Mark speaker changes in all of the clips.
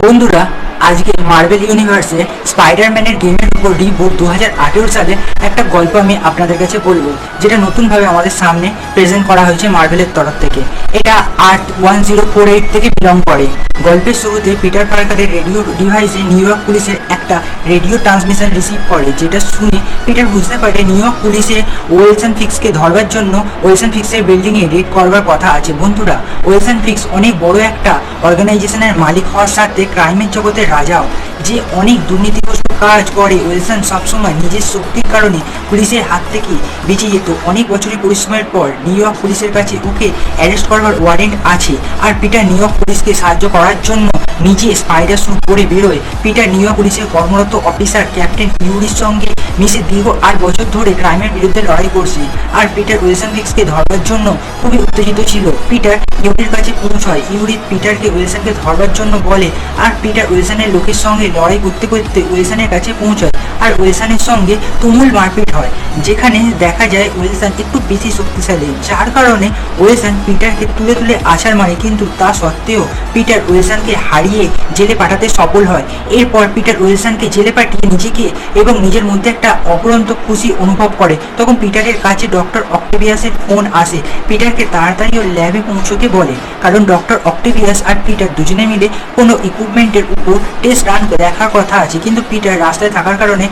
Speaker 1: বন্ধুরা, আজকে মার্বেল ইউনিভার্সে স্পাইডারম্যানের গেমের উপর রিবুট 2018 সালে একটা গল্প আমি আপনাদের কাছে বলবো, যেটা নতুনভাবে আমাদের সামনে প্রেজেন্ট করা হয়েছে মার্বেলের তরফ থেকে। এটা আর্ট 1048 থেকে বিলং করে। গল্পের শুরুতে পিটার পার্কারের রেডিও ডিভাইসে নিউ ইয়র্ক পুলিশের একটা রেডিও ট্রান্সমিশন রিসিভ করে, যেটা শুনে পিটার বুঝতে পারে নিউ ইয়র্ক পুলিশে ওয়েলসন ফিক্সকে ধরবার জন্য ওয়েলসন ফিক্সের বিল্ডিংয়ে রেড করবার কথা আছে। বন্ধুরা, ওয়েলসন ফিক্স অনেক বড় একটা অর্গানাইজেশনের মালিক হওয়ার সাথে ক্রাইমের জগতের রাজাও, যে অনেক দুর্নীতিগ্রস্ত কাজ করে। ওয়েলসন সবসময় নিজের শক্তির কারণে পুলিশের হাত থেকে বেঁচে যেত। অনেক বছরের পরিশ্রমের পর নিউ ইয়র্ক পুলিশের কাছে ওকে অ্যারেস্ট করবার ওয়ারেন্ট আছে, আর পিটার নিউ ইয়র্ক পুলিশকে সাহায্য করার জন্য নিজে স্পাইডার স্যুট পরে বেরোয়। পিটার নিউ ইয়র্ক পুলিশের কর্মরত অফিসার ক্যাপ্টেন ইউরির সঙ্গে মিশে দীর্ঘ 8 বছর ধরে ক্রাইমের বিরুদ্ধে লড়াই করছে, আর পিটার ওয়েলসন ফিক্সকে ধরবার জন্য খুবই উত্তেজিত ছিল। পিটার ইউরির কাছে পৌঁছায়। ইউরি পিটারকে ওয়েলসনকে ধরবার জন্য বলে, আর পিটার ওয়েলসনের লোকের সঙ্গে লড়াই করতে করতে ওয়েলসনের কাছে পৌঁছায়, আর ওয়েলসনের সঙ্গে তুমুল মারপিট হয়, যেখানে দেখা যায় ওয়েলসন একটু বেশি শক্তিশালী, যার কারণে ওয়েলসন পিটারকে তুলে তুলে আছাড় মারে। কিন্তু তা সত্ত্বেও পিটার ওয়েলসনকে হারিয়ে জেলে পাঠাতে সফল হয়। এরপর পিটার ওয়েলসনকে জেলে পাঠিয়ে নিজেকে এবং নিজের মধ্যে একটা অপরন্ত খুশি অনুভব করে। তখন পিটারের কাছে ডক্টর অক্টেভিয়াসের ফোন আসে। পিটারকে তাড়াতাড়ি ওর ল্যাবে পৌঁছতে বলে, কারণ ডক্টর অক্টেভিয়াস আর পিটার দুজনে মিলে কোনো ইকুইপমেন্টের উপর টেস্ট রান দেখার কথা আছে। কিন্তু পিটার রাস্তায় থাকার কারণে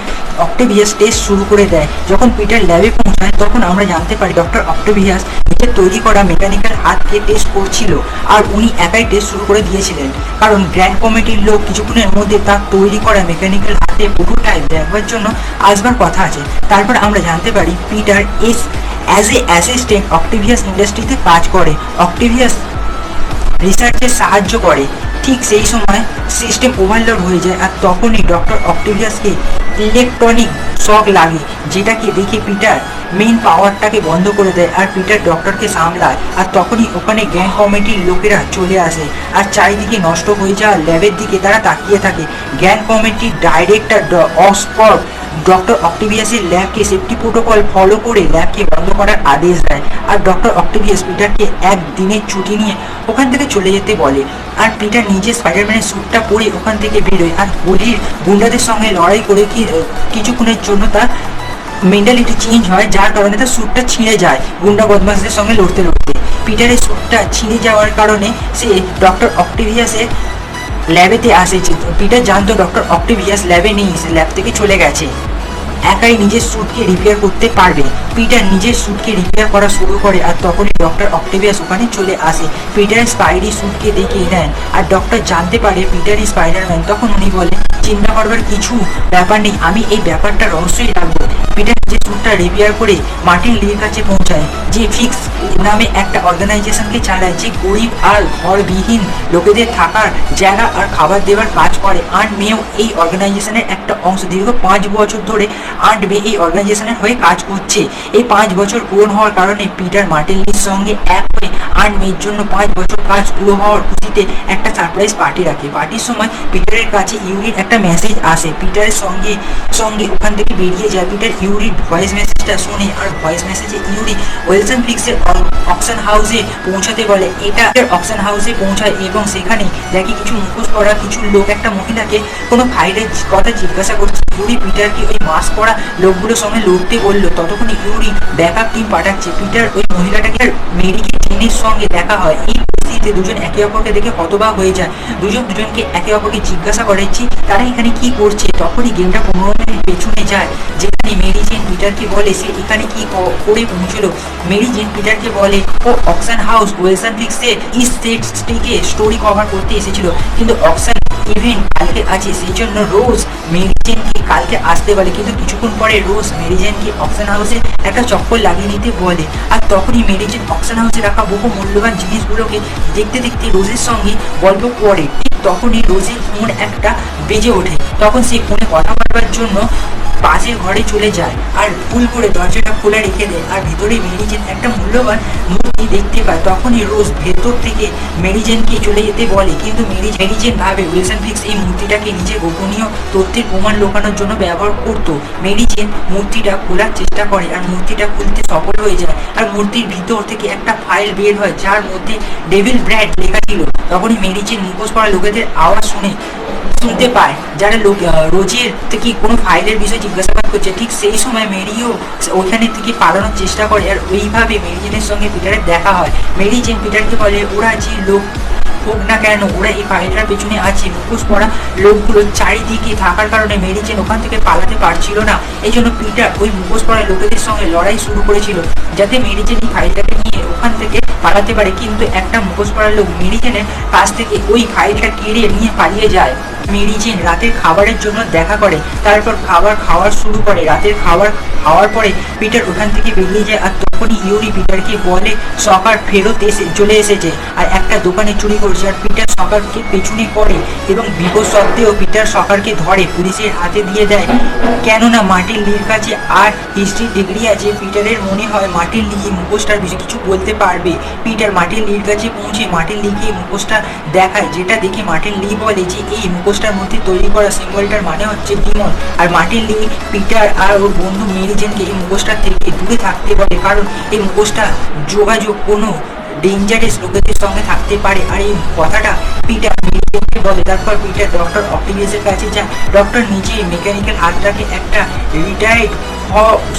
Speaker 1: অক্টেভিয়াস টেস্ট শুরু করে দেয়। যখন পিটার ল্যাবে পৌঁছায় তখন আমরা জানতে পারি ডক্টর অক্টেভিয়াস নিজের তৈরি করা মেকানিক্যাল হাতকে টেস্ট করছিল, আর উনি একাই টেস্ট শুরু করে দিয়েছিলেন, কারণ গ্র্যান্ড কমিটির লোক কিছুক্ষণের মধ্যে তার তৈরি করা মেকানিক্যাল হাতে প্রোটোটাইপ দেখবার জন্য আসবার কথা আছে। তারপর আমরা জানতে পারি পিটার অ্যাজ এ অ্যাসিস্ট্যান্ট অক্টেভিয়াস ইন্ডাস্ট্রিতে কাজ করে। অক্টেভিয়াস রিসার্চে সাহায্য করে। ঠিক সেই সময় সিস্টেম ওভারলোড হয়ে যায়, আর তখনই ডক্টর অক্টেভিয়াসকে ইলেকট্রনিক শক লাগে, যেটাকে দেখে পিটার মেইন পাওয়ারটাকে বন্ধ করে দেয়, আর পিটার ডক্টরকে সামলায়। আর তখনই ওখানে গ্র্যান্ড কমিটির লোকেরা চলে আসে, আর চারিদিকে নষ্ট হয়ে যাওয়া ল্যাবের দিকে তারা তাকিয়ে থাকে। গ্র্যান্ড কমিটির ডাইরেক্টর অক্সফোর্ড ডক্টর অক্টেভিয়াসের ল্যাবকে সেফটি প্রোটোকল ফলো করে ল্যাবকে বন্ধ করার আদেশ দেয়, আর ডক্টর অক্টেভিয়াস পিটারকে একদিনের ছুটি নিয়ে ওখান থেকে চলে যেতে বলে। আর পিটার নিজে স্পাইডারম্যানের স্যুটটা পরে ওখান থেকে বেরোয়, আর গলির গুন্ডাদের সঙ্গে লড়াই করে কিছুক্ষণের জন্য তার মেন্টালিটি চেঞ্জ হয়, যার কারণে তার স্যুটটা ছিঁড়ে যায় গুন্ডা বদমাশদের সঙ্গে লড়তে লড়তে। পিটারের স্যুটটা ছিঁড়ে যাওয়ার কারণে সে ডক্টর অক্টেভিয়াসের ল্যাবেতে আসে। পিটার জানতো ডক্টর অক্টেভিয়াস ল্যাবে নেই, সে ল্যাব থেকে চলে গেছে, একাই নিজের স্যুটকে রিপেয়ার করতে পারবে। পিটার নিজের স্যুটকে রিপেয়ার করা শুরু করে, আর তখনই ডক্টর অক্টেভিয়াস ওখানে চলে আসে। পিটার স্পাইডি স্যুটকে দেখে নেন, আর ডক্টর জানতে পারে পিটারই স্পাইডারম্যান। তখন উনি বলে, চিন্তা করবার কিছু ব্যাপার নেই, আমি এই ব্যাপারটা রহস্যই রাখবো। পিটার যে স্যুটটা রিপেয়ার করে মার্টিন লির কাছে পৌঁছায়, যে ফিক্স নামে একটা অর্গানাইজেশনকে চালায়, যে গরিব আর ঘরবিহীন লোকেদের থাকার জায়গা আর খাবার দেওয়ার কাজ করে। আন্ট মেও এই অর্গানাইজেশনের একটা অংশ। দীর্ঘ 5 বছর ধরে আন্ট মে এই অর্গানাইজেশনের হয়ে কাজ করছে। এই 5 বছর পূরণ হওয়ার কারণে পিটার মার্টিন লির সঙ্গে এক হয়ে আন্ট মের জন্য 5 বছর কাজ পুরো হওয়ার খুশিতে একটা সারপ্রাইজ পার্টি রাখে। পার্টির সময় পিটারের কাছে ইউরির একটা মেসেজ আসে। পিটারের সঙ্গে ওখান থেকে বেরিয়ে যায়। পিটার ইউরির ভয়েস মেসেজটা শুনে, আর ভয়েস মেসেজে ইউরি ওয়েলসন ফিক্সের অকশন হাউসে পৌঁছাতে বলে। এটা অকশন হাউসে পৌঁছায় এবং সেখানে দেখি কিছু মুখোশ পরা কিছু লোক একটা মহিলাকে কোনো ফাইলের কথা জিজ্ঞাসা করছে। ইউরি পিটারকে ওই মাস্ক পরা লোকগুলোর সঙ্গে লড়তে বললো। ততক্ষণে ইউরি ব্যাকআপ টিম পাঠাচ্ছে। পিটার ওই মহিলাটাকে মেরিকে জেনের সঙ্গে দেখা হয়। এই পরিস্থিতিতে দুজন একে অপরকে দেখে হতবাক হয়ে যায়। দুজনকে একে অপরকে জিজ্ঞাসা করেছি তারা এখানে কি করছে। তখনই গেমটা 15 মিনিট পেছনে যায়, যেখানে মেরি জেন পিটারকে বলে সে এখানে কি করে পৌঁছলো। মেরি জেন পিটারকে বলে ও অকশন হাউস ওয়েলসন ফিক্সের স্টেটকে স্টোরি কভার করতে এসেছিল, কিন্তু অকশন ইভেন্ট কালকে আছে, সেই জন্য রোজ মেরি জেনকে কালকে আসতে বলে। কিন্তু কিছুক্ষণ পরে রোজ মেরি জেনকে অকশন হাউসে একটা চক্কর লাগিয়ে নিতে বলে, আর তখনই মেরি জেন অকশন হাউসে রাখা বহু মূল্যবান জিনিসগুলোকে দেখতে দেখতে রোজের সঙ্গে গল্প করে। ঠিক তখনই রোজের ফোন একটা বেজে ওঠে। তখন সে ফোনে কথা বলবার জন্য পাশের ঘরে চলে যায়, আর ভুল করে দরজাটা খোলা রেখে দেয়, আর ভিতরে মেরি জেন একটা মূল্যবান মূর্তি দেখতে পায়। তখনই রোজ ভেতর থেকে মেরি জেনকে চলে যেতে বলে, কিন্তু মেরি জেন ভাবে উইলসন ফিক্স এই মূর্তিটাকে নিজের গোপনীয় তথ্যের প্রমাণ লোকানোর জন্য ব্যবহার করতো। মেরি জেন মূর্তিটা খোলার চেষ্টা করে, আর মূর্তিটা খুলতে সফল হয়ে যায়, আর মূর্তির ভিতর থেকে একটা ফাইল বের হয়, যার মধ্যে ডেভিল ব্র্যাড লেখা ছিল। তখনই মেরি জেন মুখোশ পরা লোকেদের আওয়াজ শুনতে পায়, যারা রোজের থেকে কোনো ফাইলের বিষয়ে জিজ্ঞাসাবাদ করছে। ঠিক সেই সময় মেরিও ওইখানে থেকে পালানোর চেষ্টা করে, আর ওইভাবে মেরি জেনের সঙ্গে পিটারের দেখা হয়। মেরি জেন পিটারকে বলে ওরা যে লোক হোক না কেন, ওরা এই ফাইলটার পেছনে আছে। মুখোশ পরা লোকগুলো চারিদিকে থাকার কারণে মেরি জেন ওখান থেকে পালাতে পারছিল না। এই জন্য পিটার ওই মুখোশ পরা লোকেদের সঙ্গে লড়াই শুরু করেছিল, যাতে মেরি জেন এই ফাইলটাকে নিয়ে ওখান থেকে পালাতে পারে। কিন্তু একটা মুখোশ পরা লোক মেরি জেনের কাছ থেকে ওই ফাইলটা কেড়ে নিয়ে পালিয়ে যায়। মেরি জেন রাতের খাবারের জন্য দেখা করে, তারপর খাবার খাওয়া শুরু করে। রাতের খাবার খাওয়ার পরে পিটার ওখান থেকে বেরিয়ে যায়, আর তখনই ইউরি পিটারকে বলে সকার ফেরত চলে এসেছে আর একটা দোকানে চুরি করছে। আর পিটার সকারকে পেছনে পড়ে এবং বিপদ সত্ত্বেও পিটার সকারকে ধরে পুলিশের হাতে দিয়ে দেয়, কেননা মার্টিন লির কাছে আর হিস্ট্রি ডিগ্রি আছে। পিটারের মনে হয় মার্টিন লি মুখোশটার বিষয়ে কিছু বলতে পারবে। পিটার মার্টিন লির কাছে পৌঁছে মার্টিন লিকে মুখোশটা দেখায়, যেটা দেখে মার্টিন লি বলে যে এই মুখোশটার মধ্যে তৈরি করা সিম্বলটার মানে হচ্ছে ডিমন। আর মার্টিন লি পিটার আর ওর বন্ধু মেরি জেনকে এই মুখোশটা থেকে দূরে থাকতে বলে, কারণ এই মুখোশটা যোগাযোগ কোনো ডেঞ্জারাস লোকেদের সঙ্গে থাকতে পারে। আর এই কথাটা পিটার মেরিজেনকে বলে। তারপর পিটার ডক্টর অক্টেভিয়াসের কাছে যায়। ডক্টর নিজেই মেকানিক্যাল হাতটাকে একটা রিটায়ার্ড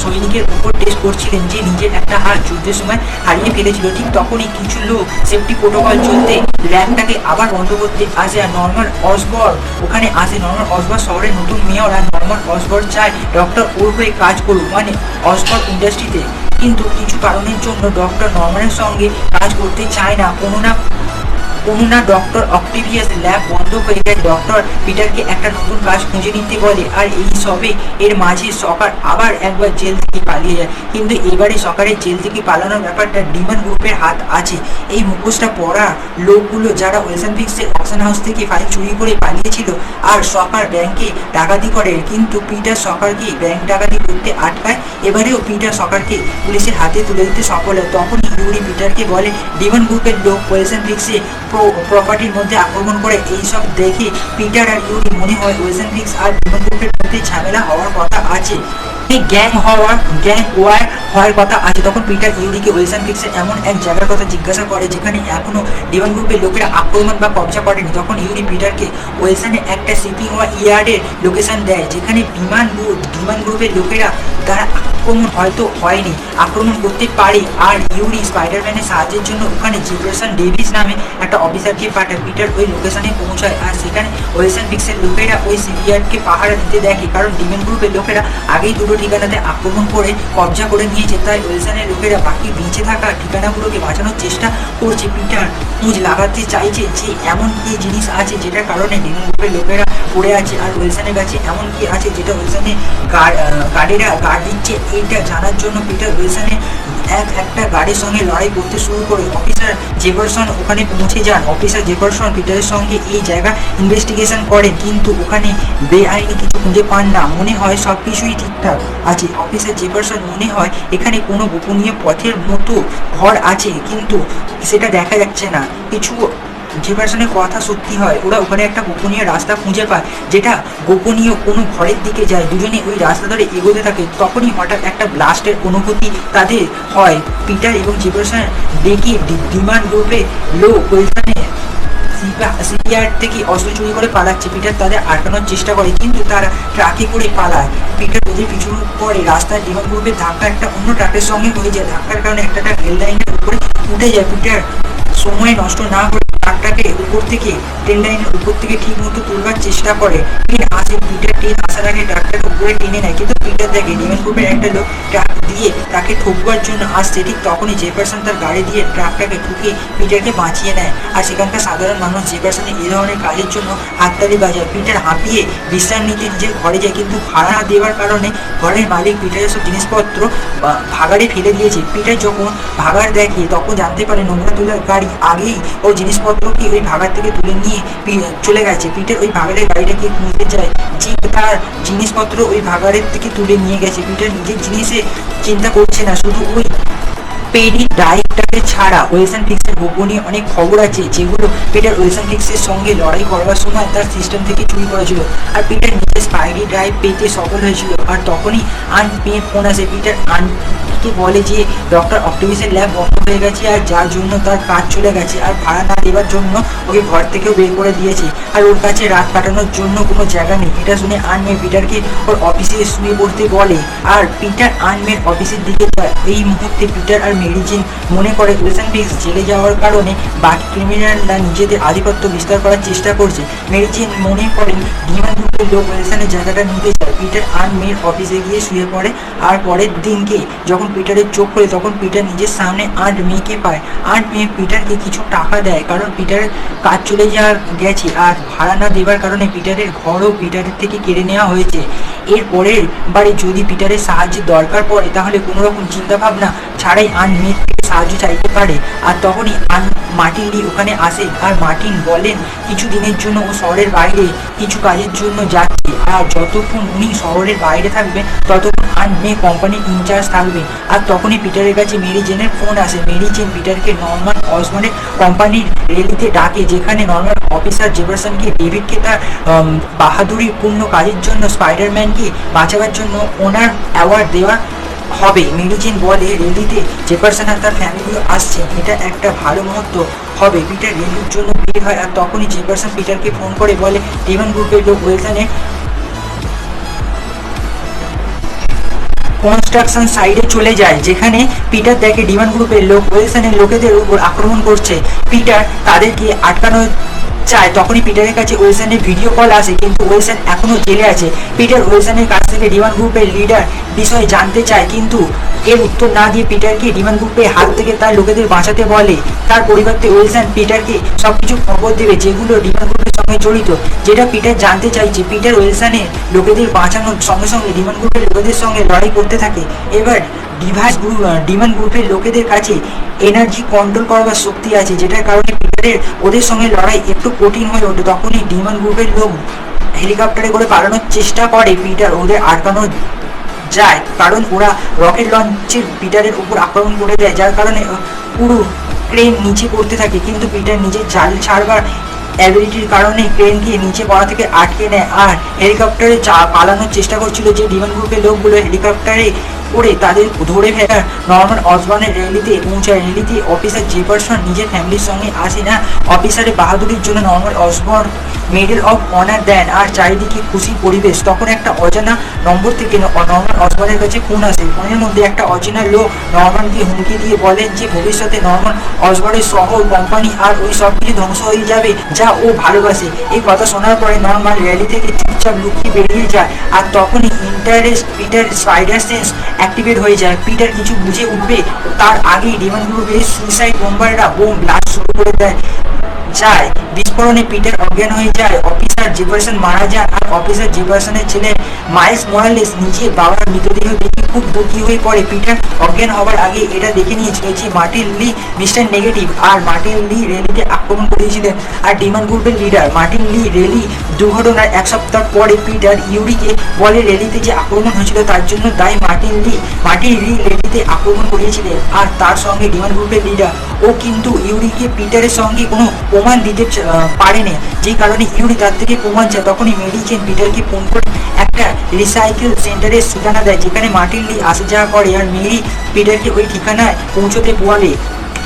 Speaker 1: সৈনিকের উপর টেস্ট করছিলেন, যে নিজের একটা হাত যুদ্ধের সময় হারিয়ে ফেলেছিল। ঠিক তখনই কিছু লোক সেফটি প্রোটোকল চলতে ল্যাবটাকে আবার বন্ধ করতে আসে, আর নর্মান অসবর্ন ওখানে আসে। নর্মান অসবর্ন শহরের নতুন মেয়র, আর নর্মান অসবর্ন চায় ডক্টর ওর হয়ে কাজ করুক, মানে অসবর্ন ইন্ডাস্ট্রিতে। কিন্তু কিছু কারণের জন্য ডক্টর নর্মানের সঙ্গে কাজ করতে চায় না। কোনো না ডক্টর অক্টেভিয়াস ল্যাব বন্ধ হয়ে যায়। ডক্টর পিটারকে একটা নতুন কাজ খুঁজে নিতে বলে, আর এই সবে এর মাঝে সকার আবার একবার জেল থেকে পালিয়ে যায়। কিন্তু এবারে সকারের জেল থেকে পালানোর ব্যাপারটা ডিমন গ্রুপের হাত আছে। এই মুখোশটা পরা লোকগুলো যারা ওয়েলসন ফিক্সের অকশন হাউস থেকে ফাইল চুরি করে পালিয়েছিল, আর সকার ব্যাংকে ডাকাতি করে, কিন্তু পিটার সকারকে ব্যাংক ডাকাতি করতে আটকায়। এবারেও পিটার সকারকে পুলিশের হাতে তুলে দিতে সফল হয়। তখনই ইউরি পিটারকে বলে ডিমন গ্রুপের লোক ওয়েলসন ফিক্সে প্রপার্টির মধ্যে আক্রমণ করে। এইসব দেখে পিটার আর ইউরি মনে হয় ওয়েলসন ফিক্স আর ডিমন গ্রুপের মধ্যে ঝামেলা হওয়ার কথা আছে, গ্যাং ওয়ার হওয়ার কথা আছে। তখন পিটার ইউরিকে ওয়েলসন ফিক্সের এমন এক জায়গার কথা জিজ্ঞাসা করে যেখানে এখনো ডিমন গ্রুপের লোকেরা আক্রমণ বা কবজা করেনি। তখন ইউরি পিটারকে ওয়েলসনে একটা শিপিং ইয়ার্ডের লোকেশন দেয়, যেখানে বিমান গ্রুপের লোকেরা তারা আক্রমণ হয়তো হয়নি, আক্রমণ করতে পারে। আর ইউরি স্পাইডারম্যানের সাহায্যের জন্য ওখানে জেফারসন ডেভিস নামে একটা অফিসারকে পাঠায়। পিটার ওই লোকেশনে পৌঁছায়, আর সেখানে ওয়েলসন ফিক্সের লোকেরা ওই শিপইয়ার্ডকে পাহারা দিতে দেখে, কারণ ডিমন গ্রুপের লোকেরা আগেই দুটো ঠিকানাতে আক্রমণ করে কবজা করে নিয়েছে। তাই ওয়েলসনের লোকেরা বাকি বেঁচে থাকা ঠিকানাগুলোকে বাঁচানোর চেষ্টা করছে। পিটার খোঁজ লাগাতে চাইছে যে এমন কি জিনিস আছে যেটার কারণে ডিমন গ্রুপের লোকেরা পড়ে আছে, আর ওয়েলসনের কাছে এমন কি আছে যেটা ওয়েলসনের গার্ডেরা গার্ড দিচ্ছে। এইটা জানার জন্য পিটার ওয়েলসনের একটা গাড়ির সঙ্গে লড়াই করতে শুরু করে। অফিসার জেফারসন ওখানে পৌঁছে যান। অফিসার জেফারসন পিটারের সঙ্গে এই জায়গা ইনভেস্টিগেশন করেন, কিন্তু ওখানে বেআইনি কিছু খুঁজে পান না। মনে হয় সব কিছুই ঠিকঠাক আছে। অফিসার জেফারসন মনে হয় এখানে কোনো গোপনীয় পথের মতো ঘর আছে, কিন্তু সেটা দেখা যাচ্ছে না। কিছু জেফারসনের কথা সত্যি হয়, ওরা ওখানে একটা গোপনীয় রাস্তা খুঁজে পায়, যেটা গোপনীয় কোনো ঘরের দিকে যায়। দুজনে ওই রাস্তা ধরে এগোতে থাকে। তখনই হঠাৎ একটা ব্লাস্টের অনুভূতি তাদের হয়। পিটার এবং জেফারসন ডেকে ডিমান্ড গ্রুপে লোক ওয়েলসনে সিপিআর থেকে অস্ত্র চুরি করে পালাচ্ছে। পিটার তাদের আটকানোর চেষ্টা করে, কিন্তু তারা ট্রাকে করে পালায়। পিটার ওদের পিছু করে। রাস্তায় ডিমান্ড গ্রুপের ধাক্কা একটা অন্য ট্রাকের সঙ্গে হয়ে যায়। ধাক্কার কারণে একটা ট্রাক রেল লাইনের উপরে উঠে যায়। পিটার সময় নষ্ট না করে ট্রাকটাকে উপর থেকে ট্রেন লাইনের উপর থেকে ঠিক মতো তুলবার চেষ্টা করে। ট্রেন আসে, পিটার ট্রেন আসার আগে ট্রাকটাকে উপরে টেনে নেয়, কিন্তু পিটার দেখে ডিমন গ্রুপের একটা লোক ট্রাক দিয়ে তাকে ঠুকবার জন্য আসছে। ঠিক তখনই জেফারসন তার গাড়ি দিয়ে ট্রাকটাকে ঠুকে পিটারকে বাঁচিয়ে নেয়। আর সেখানকার সাধারণ মানুষ জেফারসনের এই ধরনের কাজের জন্য হাততালি বাজায়। পিটার হাঁপিয়ে বিশ্রাম নিতে নিজের ঘরে যায়, কিন্তু ভাড়া না দেওয়ার কারণে ঘরের মালিক পিটারের সব জিনিসপত্র ভাগাড়ে ফেলে দিয়েছে। পিটার যখন ভাগাড় দেখে তখন জানতে পারে নোংরা তোলার গাড়ি আগেই ওর জিনিসপত্রকে ওই ভাগাড় থেকে তুলে নিয়ে চলে গেছে। পিটার ওই ভাগাড়ের গাড়িটাকে খুঁজতে যায়, যে তার জিনিসপত্র ওই ভাগাড়ের থেকে তুলে নিয়ে গেছে। পিটার নিজের জিনিসে চিন্তা করছে না, শুধু ওই পেরি ডাইভটাকে ছাড়া ওয়েলসন ফিক্সের গোপনীয় অনেক খবর আছে যেগুলো পিটার ওয়েলসন ফিক্সের সঙ্গে লড়াই করবার সময় তার সিস্টেম থেকে চুরি করেছিল। আর পিটার নিজের স্পাইডি ড্রাইভ পেতে সফল হয়েছিল। আর তখনই আন্ট মেয়ের ফোন আসে। পিটার আন্টকে বলে যে ডক্টর অক্টোপাসের ল্যাব বন্ধ হয়ে গেছে আর যার জন্য তার কাজ চলে গেছে আর ভাড়া না দেওয়ার জন্য ওকে ঘর থেকেও বের করে দিয়েছে আর ওর কাছে রাত কাটানোর জন্য কোনো জায়গা নেই। এটা শুনে আন্ট মেয়ে পিটারকে ওর অফিসে শুয়ে পড়তে বলে আর পিটার আন্ট মেয়ের অফিসের দিকে যায়। এই মুহূর্তে পিটার আর মেরি জেন মনে করে ওয়েলসন ফিক্স জেলে যাওয়ার কারণে বাকি ক্রিমিনালরা নিজেদের আধিপত্য বিস্তার করার চেষ্টা করছে। মেরি জেন মনে করেন ডিমান গ্রুপের লোক ওয়েলসনের জায়গাটা নিতে চায়। পিটার আন্ট মেয়ের অফিসে গিয়ে শুয়ে পড়ে আর পরের দিনকে যখন পিটারের চোখ খোলে তখন পিটার নিজের সামনে আন্ট মেয়েকে পায়। আন্ট মেয়ে পিটারকে কিছু টাকা দেয় কারণ পিটারের কাজ চলে যাওয়ার গেছে আর ভাড়া না দেওয়ার কারণে পিটারের ঘরও পিটারের থেকে কেড়ে নেওয়া হয়েছে। এর পরের বারে যদি পিটারের সাহায্যের দরকার পড়ে তাহলে কোনো রকম চিন্তাভাবনা ছাড়াই আন্ট মেয়ের থেকে সাহায্য চাইতে পারে। আর তখনই মার্টিন লি ওখানে আসে আর মার্টিন বলেন কিছু দিনের জন্য ও শহরের বাইরে কিছু কাজের জন্য যাচ্ছে আর যতক্ষণ উনি শহরের বাইরে থাকবে ততক্ষণ আন্ট মেয়ে কোম্পানির ইনচার্জ থাকবে। আর তখনই পিটারের কাছে মেরি জেনের ফোন আসে। মেরি জেন পিটারকে নর্মান অসবর্নের কোম্পানির র্যালিতে ডাকে যেখানে নর্মান অফিসার জেফারসনকে ডেভিডকে তার বাহাদুরিপূর্ণ কাজের জন্য স্পাইডারম্যানকে বাঁচাবার জন্য ওনার অ্যাওয়ার্ড দেওয়া হবে। মেরি জেন বলে র্যালিতে জেফারসন আর তার ফ্যামিলিও আসছে, এটা একটা ভালো মুহূর্ত হবে। পিটার র্যালির জন্য বের হয় আর তখনই জেফারসন পিটারকে ফোন করে বলে ডিমান গ্রুপের লোক ওয়েলসনে কনস্ট্রাকশন সাইডে চলে যায় যেখানে পিটার দেখে ডিমান গ্রুপের লোক ওয়েলসনের লোকেদের উপর আক্রমণ করছে। পিটার তাদেরকে আটকানো চায়। তখনই পিটারের কাছে ওয়েলসনের ভিডিও কল আসে কিন্তু ওয়েলসন এখনো জেলে আছে। পিটার ওয়েলসনের কাছ থেকে ডিমান গ্রুপের লিডার বিষয়ে জানতে চায় কিন্তু এর উত্তর না দিয়ে পিটারকে ডিমান গ্রুপের হাত থেকে তার লোকেদের বাঁচাতে বলে। তার পরিবর্তে ওয়েলসন পিটারকে সবকিছু খবর দেবে যেগুলো ডিমান গ্রুপের সঙ্গে জড়িত। যেটা পিটার জানতে চাইছে। পিটার ওয়েলসনের লোকেদের বাঁচানোর সঙ্গে সঙ্গে ডিমান গ্রুপের লোকেদের সঙ্গে লড়াই করতে থাকে। এবার ডিমান গ্রুপের লোকেদের কাছে এনার্জি কন্ট্রোল করবার শক্তি আছে যেটার কারণে পিটারের ওদের সঙ্গে লড়াই একটু কঠিন হয়ে ওঠে। তখনই ডিমান গ্রুপের লোক হেলিকপ্টারে করে পালানোর চেষ্টা করে। পিটার ওদের আটকানো যায় কারণ ওরা রকেট লঞ্চের পিটারের উপর আক্রমণ করে দেয় যার কারণে পুরো ক্রেন নিচে পড়তে থাকে কিন্তু পিটার নিজের জাল ছাড়বার অ্যাবিলিটির কারণে ক্রেনকে নিচে পড়া থেকে আটকে নেয় আর হেলিকপ্টারে পালানোর চেষ্টা করছিল যে ডিমান গ্রুপের লোকগুলো হেলিকপ্টারে করে তাদের ধরে ফেলার নর্মান অসবর্নের র্যালিতে পৌঁছায়। র্যালিতে অফিসার জেফারসন নিজের ফ্যামিলির সঙ্গে আসে না। অফিসারের বাহাদুরির জন্য Norman Osborn medal of honour দেন আর চারিদিকে খুশির পরিবেশ। তখন একটা অজানা নম্বর থেকে নর্মান অসবর্নের কাছে ফোন আসে। ফোনের মধ্যে একটা অচেনা লোক নর্মানকে হুমকি দিয়ে বলেন যে ভবিষ্যতে নর্মান অসবর্নের শহর কোম্পানি আর ওই সব কিছু ধ্বংস হয়ে যাবে যা ও ভালোবাসে। এই কথা শোনার পরে নর্মান র্যালি থেকে চুপচাপ লুকিয়ে বেরিয়ে যায় আর তখনই পিটার স্পাইডার সেন্স অ্যাক্টিভেট হয়ে যায়। পিটার কিছু বুঝে উঠবে তার আগেই ডিমান গ্রুপের সুইসাইড বোম্বাররা বোম ব্লাস্ট শুরু করে যায়। বিস্ফোরণে পিটার অজ্ঞান হয়ে যায়। অফিসার জেফারসন মারা যান আর অফিসার জেফারসনের ছেলে মাইলস মোরালেস নিজের বাবার মৃতদেহ দেখে খুব দুঃখী হয়ে পড়ে। পিটার অজ্ঞান হওয়ার আগে এটা দেখে নিয়েছিল যে মার্টিন লি মিস্টার নেগেটিভ আর মার্টিন লি র্যালিতে আক্রমণ করেছিলেন আর ডিমান গ্রুপের লিডার। মার্টিন লি র্যালি দুর্ঘটনার এক সপ্তাহ পরে পিটার ইউরিকে বলে র্যালিতে যে আক্রমণ হয়েছিল তার জন্য দায়ী মার্টিন লি র্যালিতে আক্রমণ করিয়েছিলেন আর তার সঙ্গে ডিমান গ্রুপের লিডার ও কিন্তু ইউরিকে পিটারের সঙ্গে কোনো প্রমাণ দিতে পারেনি যে কারণে ইউরি তার থেকে প্রমাণ চায়। তখনই মেরি জেন পিটারকে ফোন করে একটা রিসাইকেল সেন্টারের ঠিকানা দেয় যেখানে মার্টিন লি আসা যাওয়া করে আর মেরি পিটারকে ওই ঠিকানায় পৌঁছতে বলে।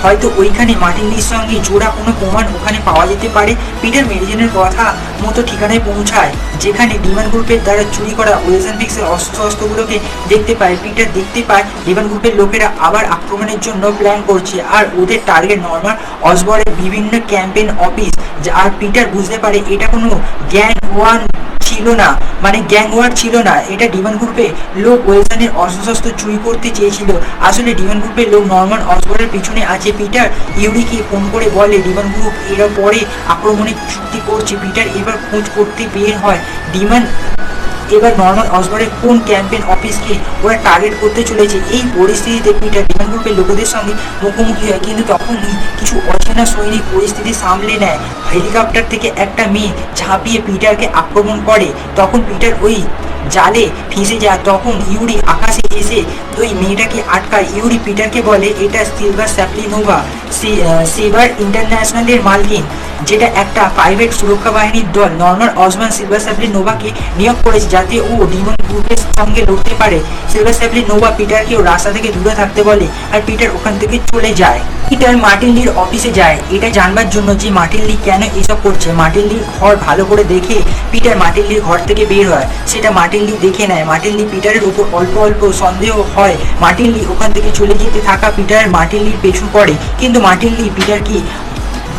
Speaker 1: হয়তো ওইখানে মার্টিন লির সঙ্গে জোড়া কোনো প্রমাণ ওখানে পাওয়া যেতে পারে। পিটার মেরি জেনের কথা মতো ঠিকানায় পৌঁছায় যেখানে ডিমান গ্রুপের দ্বারা চুরি করা ওয়েলসন ফিক্সের অস্ত্রগুলোকে দেখতে পায়। পিটার দেখতে পায় ডিমান গ্রুপের লোকেরা আবার আক্রমণের জন্য প্ল্যান করছে আর ওদের টার্গেট নর্মান অসবর্নের বিভিন্ন ক্যাম্পেইন অফিস। আর পিটার বুঝতে পারে এটা কোনো গ্যাং ওয়ার ছিল না, এটা ডিমান গ্রুপের লোক ওয়েলসনের অস্ত্র চুরি করতে চেয়েছিল। আসলে ডিমান গ্রুপের লোক নর্মান অসবর্নের পিছনে আছে। পিটার ইউরিকে ফোন করে বলে ডিমান গ্রুপ এর পরে আক্রমণের চুক্তি করছে। পিটার এবার খোঁজ করতে বের হয় ডিমান এবার নর্মান অসবর্নের কোন ক্যাম্পেইন অফিসকে ওরা টার্গেট করতে চলেছে। এই পরিস্থিতিতে পিটার ডিমান গ্রুপের লোকেদের সঙ্গে মুখোমুখি হয় কিন্তু তখনই কিছু অচেনা সৈনিক পরিস্থিতি সামলে নেয়। হেলিকপ্টার থেকে একটা মেয়ে ঝাঁপিয়ে পিটারকে আক্রমণ করে। তখন পিটার ওই জালে ফেঁসে যায়। তখন ইউরি আকাশে এসে ওই মেয়েটাকে আটকায়। ইউরি পিটারকে বলে এটা সিলভার স্যাপলি নোভা, সেভার ইন্টারন্যাশনালের মালকিন, যেটা একটা প্রাইভেট সুরক্ষা বাহিনীর দল নর্মান অসবর্ন সিলভার স্যাপলি নোভাকে নিয়োগ করেছে যাতে ও ডিমন গ্রুপের সঙ্গে লড়তে পারে। সিলভার স্যাপলি নোভা পিটারকেও রাস্তা থেকে দূরে থাকতে বলে আর পিটার ওখান থেকে চলে যায়। পিটার মার্টিন লির অফিসে যায় এটা জানবার জন্য যে মার্টিন লি কেন এসব করছে। মার্টিন লির ঘর ভালো করে দেখে পিটার মার্টিন লির ঘর থেকে বের হয়, সেটা মার্টিন লি দেখে নেয়। মার্টিন লি পিটারের উপর অল্প অল্প সন্দেহ হয়। মার্টিন লি ওখান থেকে চলে যেতে থাকা পিটার মার্টিন লির পেছু পড়ে, কিন্তু মার্টিন লি পিটারকে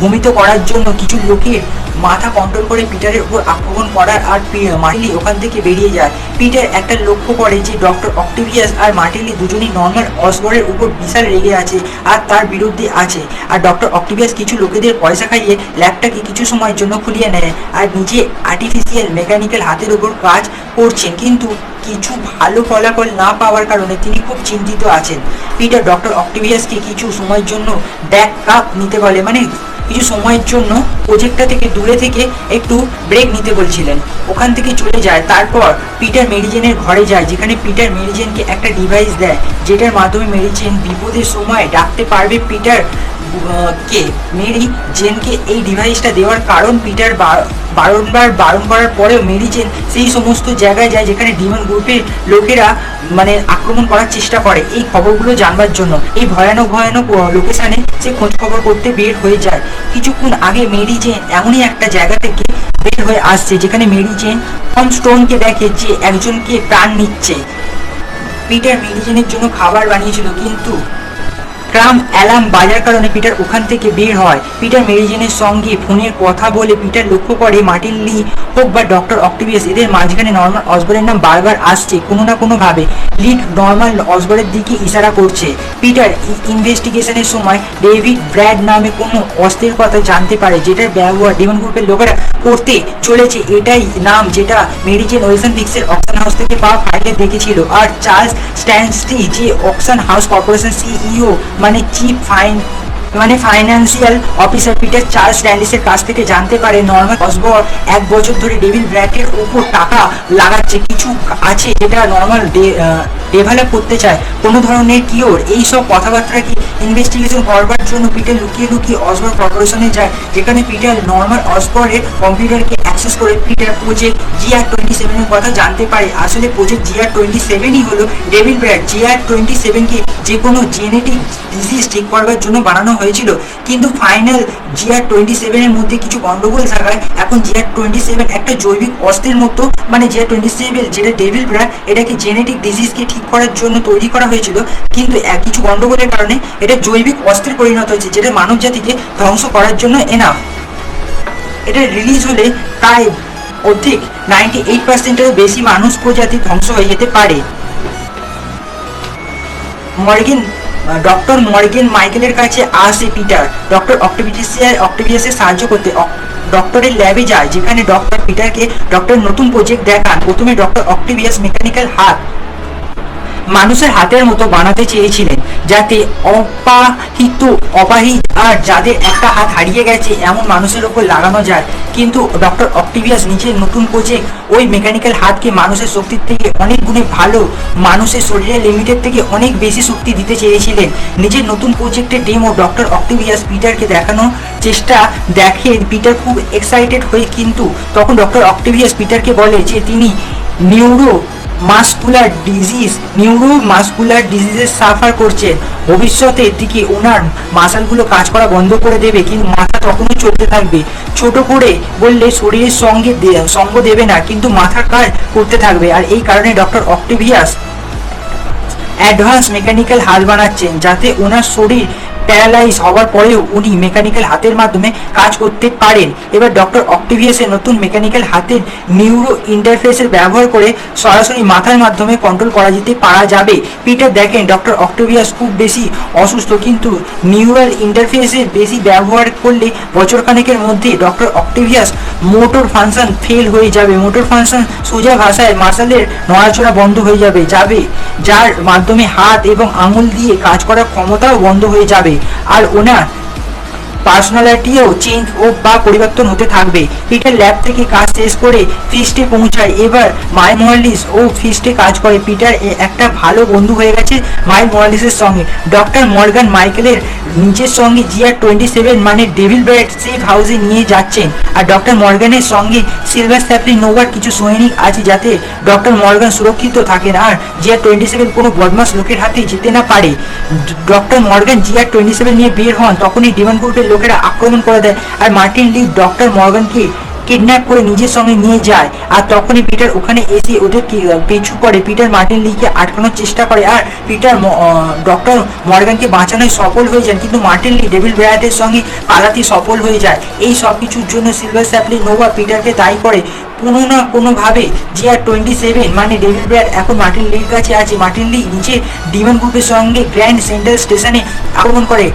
Speaker 1: ভূমিত করার জন্য কিছু লোকের মাথা কন্ট্রোল করে পিটারের উপর আক্রমণ করার আর মার্টিন লি ওখান থেকে বেরিয়ে যায়। পিটার একটা লক্ষ্য করে যে ডক্টর অক্টেভিয়াস আর মার্টিন লি দুজনেই নর্মান অসবর্নের উপর বিশাল রেগে আছে আর তার বিরুদ্ধে আছে। আর ডক্টর অক্টেভিয়াস কিছু লোকেদের পয়সা খাইয়ে ল্যাবটাকে কিছু সময়ের জন্য খুলিয়ে নেয় আর নিজে আর্টিফিশিয়াল মেকানিক্যাল হাতের উপর কাজ করছেন, কিন্তু কিছু ভালো ফলাফল না পাওয়ার কারণে তিনি খুব চিন্তিত আছেন। পিটার ডক্টর অক্টেভিয়াসকে কিছু সময়ের জন্য ব্যাক আপ নিতে বলে, মানে কিছু সময়ের জন্য প্রজেক্টটা থেকে দূরে থেকে একটু ব্রেক নিতে বলছিলেন। ওখান থেকে চলে যায়। তারপর পিটার মেরিজেনের ঘরে যায়, যেখানে পিটার মেরিজেনকে একটা ডিভাইস দেয় যেটার মাধ্যমে মেরিজেন বিপদের সময় ডাকতে পারবে পিটার কে। মেরি জেনকে এই ডিভাইসটা দেওয়ার কারণ পিটার বারংবার বারণ করার পরেও মেরি জেন সেই সমস্ত জায়গায় যায় যেখানে ডিমন গ্রুপের লোকেরা মানে আক্রমণ করার চেষ্টা করে এই খবরগুলো জানবার জন্য। এই ভয়ানক ভয়ানক লোকেশানে সে খোঁজ খবর করতে বের হয়ে যায়। কিছুক্ষণ আগে মেরি জেন এমনই একটা জায়গা থেকে বের হয়ে আসছে যেখানে মেরি জেন টম স্টোনকে দেখে যে একজনকে প্রাণ নিচ্ছে। পিটার মেরি জেনের জন্য খাবার বানিয়েছিল, কিন্তু ট্রাম অ্যালার্ম বাজার কারণে পিটার ওখান থেকে বের হয়। পিটার মেরিজেনের সঙ্গে ফোনের কথা বলে পিটার লক্ষ্য করে মার্টিন লি হোক বা ডক্টর অক্টেভিয়াস এদের মাঝখানে নর্মান অসবর্নের নাম বারবার আসছে কোনো না কোনো ভাবে। লিড নর্মান অসবর্নের দিকে ইশারা করছে। পিটার ইনভেস্টিগেশনের সময় ডেভিড ব্র্যাড নামে কোনো অস্ত্রের কথা জানতে পারে যেটার ব্যবহার ডিমন গ্রুপের লোকেরা করতে চলেছে। এটাই নাম যেটা মেরিজেন ওয়েসন ফিক্সের অকশন হাউস থেকে পাওয়া ফাইলে দেখেছিল। আর চার্লস স্ট্যানস্টি যে অকশন হাউস কর্পোরেশন সিইও মানে chief financial officer Peter Charles স্ট্যান্ডিসের কাছ থেকে জানতে পারে নর্মান অসবর্ন 1 বছর ধরে ডেভিল ব্র্যাকের উপর টাকা লাগাচ্ছে, কিছু আছে যেটা নর্মাল ডেভেলপ করতে চায়, কোনো ধরনের কিওর। এইসব কথাবার্তাকে ইনভেস্টিগেশন করবার জন্য পিটার লুকিয়ে লুকিয়ে অসবর্ন কর্পোরেশনে যায়, যেখানে পিটার নর্মান অসবর্নের কম্পিউটারকে অ্যাক্সেস করে পিটার প্রজেক্ট GR27 এর কথা জানতে পারে। আসলে প্রজেক্ট GR27ই হলো ডেভিল ব্র্যাক। GR27কে যে কোনো জেনেটিক ডিজিজ ঠিক করবার জন্য বানানো হয়েছিল, কিন্তু ফাইনাল GR27 এর মধ্যে কিছু গন্ডগোল থাকায় এখন GR27 একটা জৈবিক অস্ত্রের মতো, মানে GR27 যেটা ডেভিল ব্র্যাক এটাকে জেনেটিক ডিজিজকে ঠিক করার জন্য তৈরি করা হয়েছিল, কিন্তু কিছু গন্ডগোলের কারণে এটা জৈবিক অস্ত্রে পরিণত হয়েছে যেটা মানব জাতিকে ধ্বংস করার জন্য এনাফ। এটা রিলিজ হলে প্রায় অধিক 98%-এরও বেশি মানুষ প্রজাতি ধ্বংস হয়ে যেতে পারে। ডক্টর মর্গেন মাইকেলের কাছে আসে পিটার ডক্টর অক্টেভিয়াসের সাহায্য করতে। ডক্টরের ল্যাবে যায়, যেখানে ডক্টর পিটারকে ডক্টর নতুন প্রজেক্ট দেখান। প্রথমে ডক্টর অক্টেভিয়াস মেকানিক্যাল হাত মানুষের হাতের মতো বানাতে চেয়েছিলেন যাতে অপাহিত আর যাদের একটা হাত হারিয়ে গেছে এমন মানুষের উপর লাগানো যায়, কিন্তু ডক্টর অক্টেভিয়াস নিজের নতুন প্রজেক্ট ওই মেকানিক্যাল হাতকে মানুষের শক্তির থেকে অনেক গুণে ভালো, মানুষের শরীরের লিমিটের থেকে অনেক বেশি শক্তি দিতে চেয়েছিলেন। নিজের নতুন প্রজেক্টের ডেমো ডক্টর অক্টেভিয়াস পিটারকে দেখানোর চেষ্টা দেখে পিটার খুব এক্সাইটেড হয়ে, কিন্তু তখন ডক্টর অক্টেভিয়াস পিটারকে বলে যে তিনি নিউরোমাসকুলার ডিজিজের সাফার করছেন। ভবিষ্যতের দিকে ওনার মাসলগুলো কাজ করা বন্ধ করে দেবে, কিন্তু মাথা তখনও চলতে থাকবে। ছোট করে বললে শরীরের সঙ্গ দেবে না, কিন্তু মাথার কাজ করতে থাকবে। আর এই কারণে ডক্টর অক্টেভিয়াস অ্যাডভান্স মেকানিক্যাল হাত বানাচ্ছেন যাতে ওনার শরীর প্যারালাইজ হওয়ার পরেও উনি মেকানিক্যাল হাতের মাধ্যমে কাজ করতে পারেন। এবার ডক্টর অক্টেভিয়াসের নতুন মেকানিক্যাল হাতের নিউরো ইন্টারফেসের ব্যবহার করে সরাসরি মাথার মাধ্যমে কন্ট্রোল করা পারা যাবে। পিটার দেখেন ডক্টর অক্টেভিয়াস খুব বেশি অসুস্থ, কিন্তু নিউরাল ইন্টারফেসের বেশি ব্যবহার করলে বছরখানেকের মধ্যে ডক্টর অক্টেভিয়াস মোটর ফাংশন ফেল হয়ে যাবে। মোটর ফাংশন সোজা ভাষায় মাসলের নড়াচড়া বন্ধ হয়ে যাবে, যার মাধ্যমে হাত এবং আঙুল দিয়ে কাজ করার ক্ষমতাও বন্ধ হয়ে যাবে। আর ওনার পার্সোনালিটিও চেঞ্জ ও বা পরিবর্তন হতে থাকবে। পিটার ল্যাব থেকে কাজ শেষ করে ফিস্টে পৌঁছায়। এবার মাইল মরালিস ও ফিস্টে কাজ করে। পিটার একটা ভালো বন্ধু হয়ে গেছে মাইল মরালিসের সঙ্গে। ডক্টর মর্গান মাইকেলের নিজের সঙ্গে GR-27 মানে ডেভিল ব্র্যাড সেফ হাউসে নিয়ে যাচ্ছেন। আর ডক্টর মর্গানের সঙ্গে সিলভার স্যাপলিং নোভার কিছু সৈনিক আছে যাতে ডক্টর মর্গান সুরক্ষিত থাকেন আর GR-27 কোনো বদমাস লোকের হাতে যেতে না পারে। ডক্টর মর্গান GR-27 নিয়ে বের হন, তখনই ডিভান গ্রুপের লোকেরা আক্রমণ করে দেয় আর মার্টিন লি ডক্টর মর্গানকে কিডন্যাপ করে নিজের সঙ্গে নিয়ে যায়। আর তখনই পিটার ওখানে এসে ওদের পিছু করে। পিটার মার্টিন লিকে আটকানোর চেষ্টা করে আর পিটার ডক্টর মর্গানকে বাঁচানোয় সফল হয়ে যান, কিন্তু মার্টিন লি ডেভিল ব্র্যাডের সঙ্গে পালাতে সফল হয়ে যায়। এই সব কিছুর জন্য সিলভার স্যাপলিং নোভা পিটারকে দায়ী করে। কোনো না কোনোভাবে GR-27 মানে ডেভিল ব্র্যাড এখন মার্টিন লির কাছে আছে। মার্টিন লি নিচে ডিভান গ্রুপের সঙ্গে গ্র্যান্ড সেন্ট্রাল স্টেশনে আক্রমণ করে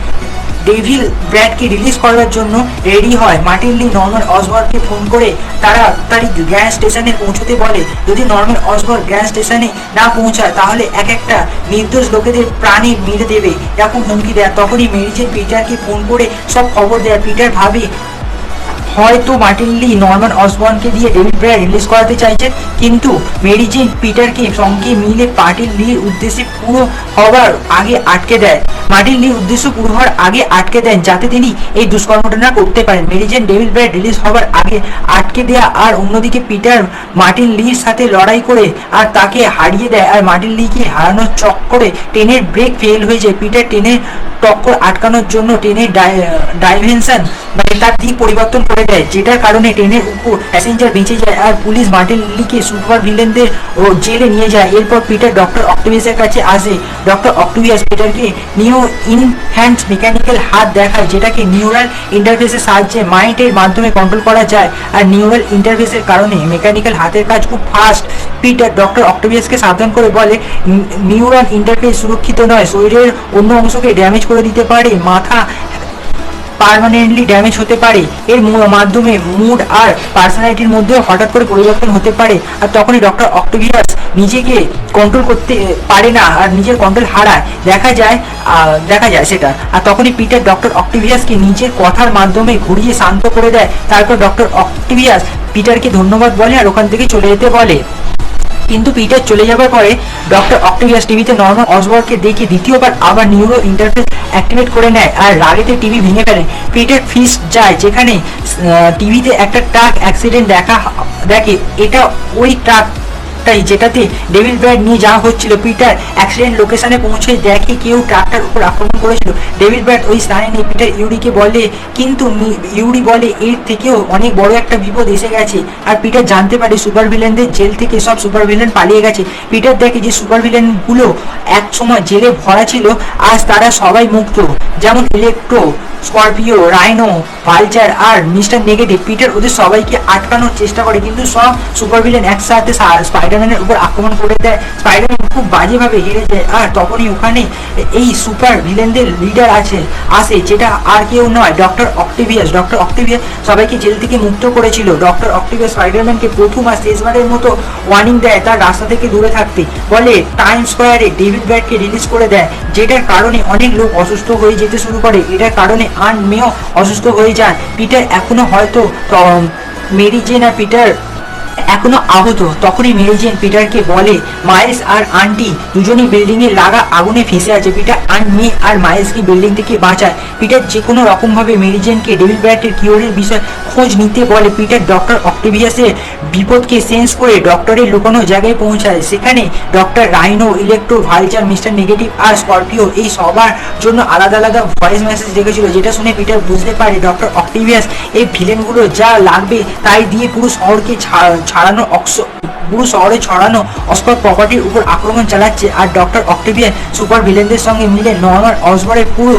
Speaker 1: ডেভিল ব্র্যাডকে রিলিজ করার জন্য রেডি হয়। মার্টিন লি নর্ম্যান অসবর্নকে ফোন করে তাড়াতাড়ি গ্র্যান্ড স্টেশনে পৌঁছতে বলে। যদি নর্ম্যান অসবর্ন গ্র্যান্ড স্টেশনে না পৌঁছায় তাহলে একটা নির্দোষ লোকেদের প্রাণে মেরে দেবে এরকম হুমকি দেয়। তখনই মেরি জেন পিটারকে ফোন করে সব খবর দেয়। পিটার ভাবে হয়তো মার্টিন লি নর্ম্যান অসবর্নকে দিয়ে ডেভিল ব্র্যাড রিলিজ করাতে চাইছেন, কিন্তু মেরি জেন পিটারকে সঙ্গে মিলে মার্টিন লির উদ্দেশ্যে পুরো হওয়ার আগে আটকে দেয়। মার্টিন লির উদ্দেশ্য পুরো হওয়ার আগে আটকে দেন যাতে তিনি এই দুষ্কর্মটা না করতে পারেন। Mary Jane devil Brad release হওয়ার আগে আটকে দেয়া আর অন্যদিকে পিটার মার্টিন লির সাথে লড়াই করে আর তাকে হারিয়ে দেয়। আর মার্টিন লিকে হারানোর চক্করে ট্রেনের ব্রেক ফেল হয়ে যায়। পিটার ট্রেনের টক্কর আটকানোর জন্য ট্রেনের ডাইভেনশন মানে তার দিক পরিবর্তন করে দেয়, যেটার কারণে ট্রেনের উপর প্যাসেঞ্জার বেঁচে যায় আর পুলিশ মার্টিন লিকে সুপার ভিলেনদের জেলে নিয়ে যায়। এরপর পিটার ডক্টর অক্টোভিয়াসের কাছে আসে। ডক্টর অক্টোভিয়াস পিটারকে নিও ইনহ্যান্স মেকানিক্যাল হাত দেখায়, যেটাকে নিউরাল ইন্টারফেসের সাহায্যে মাইন্ডের মাধ্যমে কন্ট্রোল করা যায়। আর নিউরাল ইন্টারফেসের কারণে মেকানিক্যাল হাতের কাজ খুব ফাস্ট। পিটার ডক্টর অক্টোভিয়াসকে সাবধান করে বলে নিউরাল ইন্টারফেস সুরক্ষিত নয়, শরীরের অন্য অংশকে ড্যামেজ করে দিতে পারে, মাথা পার্মানেন্টলি ড্যামেজ হতে পারে, এর মাধ্যমে মুড আর পার্সোনালিটির মধ্যেও হঠাৎ করে পরিবর্তন হতে পারে। আর তখনই ডক্টর অক্টোভিয়াস নিজেকে কন্ট্রোল করতে পারে না আর নিজের কন্ট্রোল হারায়, দেখা যায় সেটা। আর তখনই পিটার ডক্টর অক্টোভিয়াসকে নিজের কথার মাধ্যমে ঘুরিয়ে শান্ত করে দেয়। তারপর ডক্টর অক্টোভিয়াস পিটারকে ধন্যবাদ বলে আর ওখান থেকে চলে যেতে বলে। কিন্তু পিটার চলে যাবার পরে ডক্টর অক্টোভিয়াস টিভিতে নর্ম্যান অসবর্নকে দেখে দ্বিতীয়বার আবার নিউরো ইন্টারফেস অ্যাক্টিভেট করে নেয় আর রাগেতে টিভি ভেঙে ফেলে। পিটার ফিস্ট যায় যেখানে টিভিতে একটা ট্রাক অ্যাক্সিডেন্ট দেখে। এটা ওই ট্রাকটাই যেটাতে ডেভিল ব্র্যাড নিয়ে যাওয়া হচ্ছিল। পিটার অ্যাক্সিডেন্ট লোকেশনে পৌঁছে দেখে কেউ ট্রাকটার উপর আক্রমণ করেছিল। ডেভিল ব্র্যাড ওই স্থানে নেই। পিটার ইউরিকে বলে, কিন্তু ইউরি বলে এর থেকেও অনেক বড় একটা বিপদ এসে গেছে। আর পিটার জানতে পারে সুপার ভিলেনদের জেল থেকে সব সুপার ভিলেন পালিয়ে গেছে। পিটার দেখে যে সুপার ভিলেনগুলো এক সময় জেলে ভরা ছিল আজ তারা সবাই মুক্ত, যেমন ইলেকট্রো, স্করপিও, রাইনো, ভালচার আর মিস্টার নেগেটিভ। পিটার ওদের সবাইকে আটকানোর চেষ্টা করে, কিন্তু সব সুপার ভিলেন একসাথে স্পাইডারম্যানের উপর আক্রমণ করে দেয়। স্পাইডারম্যান খুব বাজেভাবে হেরে যায়। আর তখনই ওখানে এই সুপার ভিলেনদের লিডার আসে, যেটা আর কেউ নয়, ডক্টর অক্টোভিয়াস। ডক্টর অক্টোভিয়াস সবাইকে জেল থেকে মুক্ত করেছিল। ডক্টর অক্টোভিয়াস স্পাইডারম্যানকে প্রথম আর শেষবারের মতো ওয়ার্নিং দেয় তার রাস্তা থেকে দূরে থাকতে, বলে টাইম স্কোয়ারে ডেভিড ব্র্যাডকে রিলিজ করে দেয়, যেটার কারণে অনেক লোক অসুস্থ হয়ে যেতে শুরু করে। এটার কারণে আন্ট মেও অসুস্থ হয়ে যায়। পিটার এখনো হয়তো মেরি জেন আর পিটার এখনো আহত। তখনই মেরি জেন পিটারকে বলে মাইলস আর আন্টি দুজনেই বিল্ডিং এর লাগা আগুনে ফেসে আছে। পিটার আন্ট মে আর মাইলসকে বিল্ডিং থেকে বাঁচায়। পিটার যে কোনো রকম ভাবে মেরি জেনকে ডেভিল ব্র্যাডের কিওরের বিষয় খোঁজ নিতে বলে। পিটার ডক্টর অক্টোভিয়াসের বিপদকে সেন্স করে ডক্টরের লুকানো জায়গায় পৌঁছায়। সেখানে doctor Rhino, Electro, Vulture, mister Negative আর স্করপিও এই সবার জন্য আলাদা আলাদা ভয়েস মেসেজ রেখেছিল, যেটা শুনে পিটার বুঝতে পারে ডক্টর অক্টোভিয়াস এই ভিলেনগুলো যা লাগবে তাই দিয়ে পুরো শহরকে পুরো শহরে ছড়ানো অস্কর প্রপার্টির উপর আক্রমণ চালাচ্ছে। আর ডক্টর অক্টোভিয়াস সুপার ভিলেনদের সঙ্গে মিলে নর্ম্যান অসবর্নের পুরো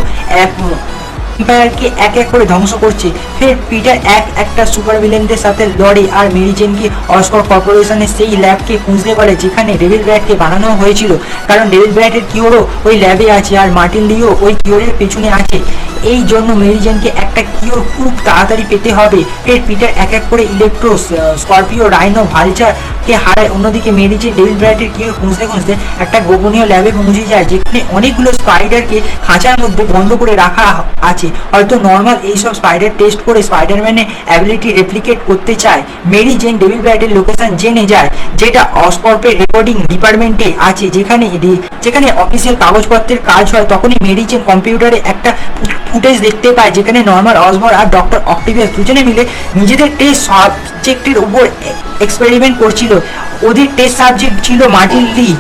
Speaker 1: এম্পায়ারকে এক এক করে ধ্বংস করছে। ফের পিটার একটা সুপার ভিলেনদের সাথে লড়ে আর মেরি জেনকে অস্কর কর্পোরেশনের সেই ল্যাবকে খুঁজতে পারে যেখানে ডেভিল ব্র্যাডকে বানানো হয়েছিল, কারণ ডেভিল ব্র্যাডের কিওরও ওই ল্যাবে আছে আর মার্টিন লিও ওই কিওরের পেছনে আছে। এই জন্য মেরি জেনকে একটা কিওর খুব তাড়াতাড়ি পেতে হবে। পিটার এক এক করে ইলেকট্রো, স্করপিও, রাইনো, ভালচারকে হারায়। অন্যদিকে মেরি জেন ডেভিল ব্রাইটের কিওর খুঁজতে খুঁজতে একটা গোপনীয় ল্যাবে পৌঁছে যায়, যেখানে অনেকগুলো স্পাইডারকে খাঁচার মধ্যে বন্ধ করে রাখা আছে। হয়তো নর্মাল এইসব স্পাইডার টেস্ট করে স্পাইডারম্যানের অ্যাবিলিটি রেপ্লিকেট করতে চায়। মেরি জেন ডেভিল ব্রাইটের লোকেশন জেনে যায়, যেটা অসকর্পের রেকর্ডিং ডিপার্টমেন্টে আছে, যেখানে অফিসিয়াল কাগজপত্রের কাজ হয়। তখনই মেরি জেন কম্পিউটারে একটা ফুটেজ দেখতে পায়, যেখানে নর্মান অসবর্ন আর ডক্টর অক্টেভিয়াস দুজনে মিলে নিজেদের টেস্ট সাবজেক্টের উপর এক্সপেরিমেন্ট করছিল। ওদের টেস্ট সাবজেক্ট ছিল মার্টিন লি।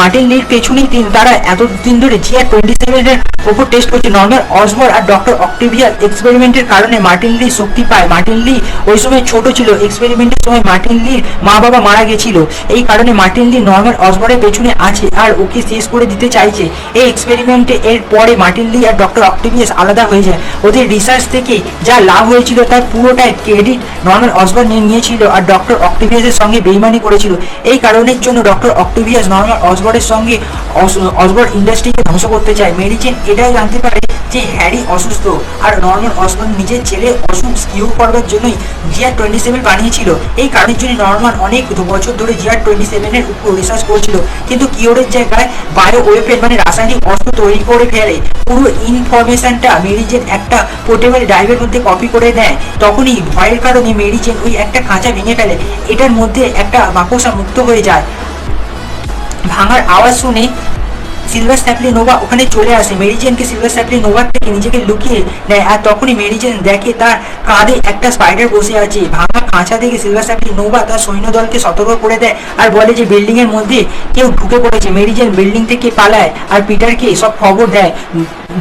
Speaker 1: মার্টিন লির পেছনেই তারা এতদিন ধরে GR-27 এর ওপর টেস্ট করছে। নর্মান অসবর্ন আর ডক্টর অক্টেভিয়াস এক্সপেরিমেন্টের কারণে মার্টিন লি শক্তি পায়। মার্টিন লি ওই সময় ছোট ছিল, এক্সপেরিমেন্টের সময় মার্টিন লির মা বাবা মারা গেছিল। এই কারণে মার্টিন লি নর্মান অসবর্নের পেছনে আছে আর ওকে শেষ করে দিতে চাইছে। এই এক্সপেরিমেন্টে এর পরে মার্টিন লি আর ডক্টর অক্টেভিয়াস আলাদা হয়ে যায়। ওদের রিসার্চ থেকে যা লাভ হয়েছিল তার পুরোটাই ক্রেডিট নর্মান অসবর্ন নিয়েছিল আর ডক্টর অক্টেভিয়াসের সঙ্গে বেইমানি করেছিল। এই কারণের জন্য ডক্টর অক্টেভিয়াস নর্মান অসবর্নের সঙ্গে অসবর্ন ইন্ডাস্ট্রিকে ধ্বংস করতে চায়। মেরি জেন এটাই জানতে পারে যে হ্যারি অসুস্থ আর নর্মান অসবর্ন নিজের ছেলে অসুখ কিওর করবার জন্যই GR-27 বানিয়েছিল। এই কারণের জন্য নর্মান অনেক বছর ধরে GR-27 এর উপর রিসার্চ করছিল, কিন্তু কিওরের জায়গায় বায়ো ওয়েপেন মানে রাসায়নিক অস্ত্র তৈরি করে ফেলে। পুরো ইনফরমেশনটা মেরি জেন একটা পোর্টেবল ড্রাইভের মধ্যে কপি করে দেয়। তখনই ভয়ের কারণে মেরি জেন ওই একটা খাঁচা ভেঙে ফেলে। এটার মধ্যে একটা মাকড়সা মুক্ত হয়ে যায়। ভাঙার আওয়াজ শুনে সিলভার স্যাপলি নোভা ওখানে চলে আসে। মেরি জেনকে সিলভার স্যাপলি নোভার থেকে নিজেকে লুকিয়ে নেয়, আর তখনই মেরি জেন দেখে তার কাঁধে একটা স্পাইডার বসে আছে। ভাঙা খাঁচা থেকে সিলভার স্যাপলি নোভা তার সৈন্যদলকে সতর্ক করে দেয় আর বলে যে বিল্ডিং এর মধ্যে কেউ ঢুকে পড়েছে। মেরি জেন বিল্ডিং থেকে পালায় আর পিটারকে সব খবর দেয়,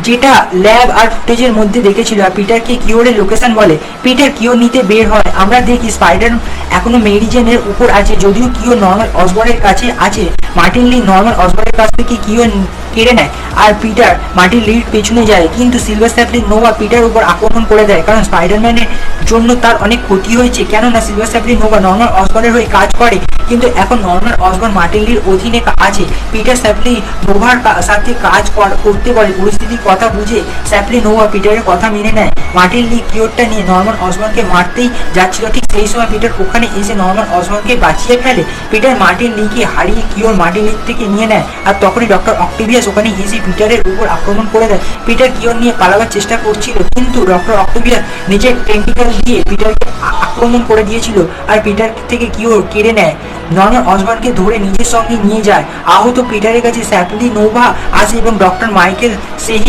Speaker 1: যেটা ল্যাব আর ফুটেজের মধ্যে দেখেছিল, আর পিটারকে কিওরের লোকেশন বলে। পিটার কিওর নিতে বের হয়। আমরা দেখি স্পাইডার এখনো মেরি জেনের উপর আছে, যদিও কিওর নর্মান অসবর্নের কাছে আছে। মার্টিন লি নর্মান অসবর্নের কাছ থেকে কিওর কেড়ে নেয় আর পিটার মার্টিন লির পেছনে যায়, কিন্তু সিলভার স্যাপলি নোভা পিটার উপর আক্রমণ করে দেয়, কারণ স্পাইডারম্যানের জন্য তার অনেক ক্ষতি হয়েছে। কেননা সিলভার স্যাপলি নোভা নর্মান অসবর্নের হয়ে কাজ করে, কিন্তু এখন নর্মান অসবর্ন মার্টিন লির অধীনে আছে। পিটার স্যাপলি নোভার সাথে কাজ করতে বলে। পরিস্থিতির কথা বুঝে স্যাপলি নোভা পিটারের কথা মেনে নেয়। মার্টিন লি কিওরটা নিয়ে নর্মান অসবর্নকে মারতেই যাচ্ছিল, ঠিক সেই সময় পিটার ওখানে এসে নর্মান অসবর্নকে বাঁচিয়ে ফেলে। পিটার মার্টিন লিকে হারিয়ে কিওর মার্টিন লি থেকে নিয়ে নেয়, আর তখনই ডক্টর অক্টেভিয়াস ওখানে এসে পিটারের উপর আক্রমণ করে দেয়। পিটার কিওর নিয়ে পালাবার চেষ্টা করছিল, কিন্তু ডক্টর অক্টেভিয়াস নিজের টেন্টিকল দিয়ে পিটারকে আক্রমণ করে দিয়েছিল আর পিটার থেকে কিওর কেড়ে নেয়। নর্মান অসবর্নকে ধরে নিজের সঙ্গে নিয়ে যায়। আহত পিটারের কাছে স্যাপলি নোভা আসে এবং ডক্টর মাইকেল সেই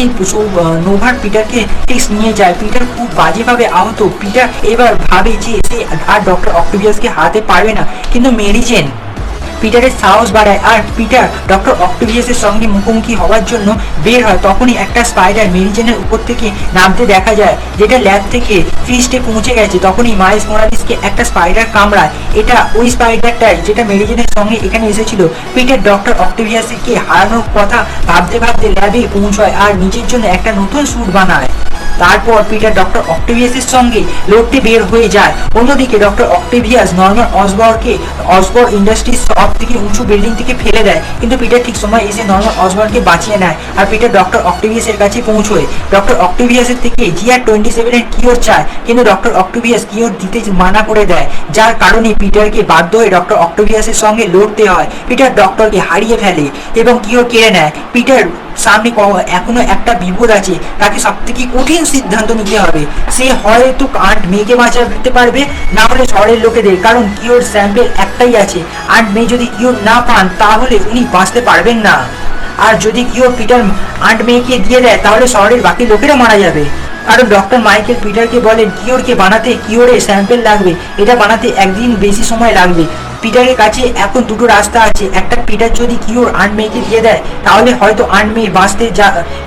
Speaker 1: নোভার পিটারকে ফিক্স নিয়ে যায়। পিটার খুব বাজেভাবে আহত। পিটার এবার ভাবে যে সে আর ডক্টর অক্টেভিয়াসকে হারাতে পারবে না, কিন্তু মেরি জেন পিটারের সাহস বাড়ায় আর পিটার ডক্টর অক্টেভিয়াসের সঙ্গে মুখোমুখি হওয়ার জন্য বের হয়। তখনই একটা স্পাইডার মেরি জেনের উপর থেকে নামতে দেখা যায়, যেটা ল্যাব থেকে ফিস্টে পৌঁছে গেছে। তখনই মাইলস মোরালিসকে একটা স্পাইডার কামড়ায়। এটা ওই স্পাইডারটাই যেটা মেরি জেনের সঙ্গে এখানে এসেছিল। পিটার ডক্টর অক্টেভিয়াসকে হারানোর কথা ভাবতে ভাবতে ল্যাবে পৌঁছায় আর নিজের জন্য একটা নতুন স্যুট বানায়। তারপর পিটার ডক্টর অক্টেভিয়াসের সঙ্গে লড়তে বের হয়ে যায়। অন্যদিকে ডক্টর অক্টেভিয়াস নর্মান অসবর্নকে অসবর্ন ইন্ডাস্ট্রিজ সব থেকে উঁচু বিল্ডিং থেকে ফেলে দেয়, কিন্তু পিটার ঠিক সময় এসে নর্মান অসবর্নকে বাঁচিয়ে নেয় আর পিটার ডক্টর অক্টেভিয়াসের কাছে পৌঁছয়। ডক্টর অক্টেভিয়াসের থেকে GR-27 এর কিওর চায়, কিন্তু ডক্টর অক্টেভিয়াস কিওর দিতে মানা করে দেয়, যার কারণে পিটারকে বাধ্য হয়ে ডক্টর অক্টেভিয়াসের সঙ্গে লড়তে হয়। পিটার ডক্টরকে হারিয়ে ফেলে এবং কিওর কেড়ে নেয়। পিটার সামনে এখনো একটা বিপদ আছে, তাকে সব থেকে কঠিন সিদ্ধান্ত নিতে হবে। সে হয়তো আন্ট মেয়েকে বাঁচাতে পারবে, না হলে শহরের লোকেদের, কারণ কিওর স্যাম্পেল একটাই আছে। আন্ট মেয়ে যদি কিওর না পান তাহলে উনি বাঁচতে পারবেন না, আর যদি কিওর পিটার আন্ট মেয়েকে দিয়ে দেয় তাহলে শহরের বাকি লোকেরা মারা যাবে। কারণ ডক্টর মাইকেল পিটারকে বলেন কিওরকে বানাতে কিওরের স্যাম্পেল লাগবে, এটা বানাতে একদিন বেশি সময় লাগবে। পিটারের কাছে এখন দুটো রাস্তা আছে। একটা, পিটার যদি কিওর আন্ট মেয়েকে দিয়ে দেয় তাহলে হয়তো আন্ট মেয়ে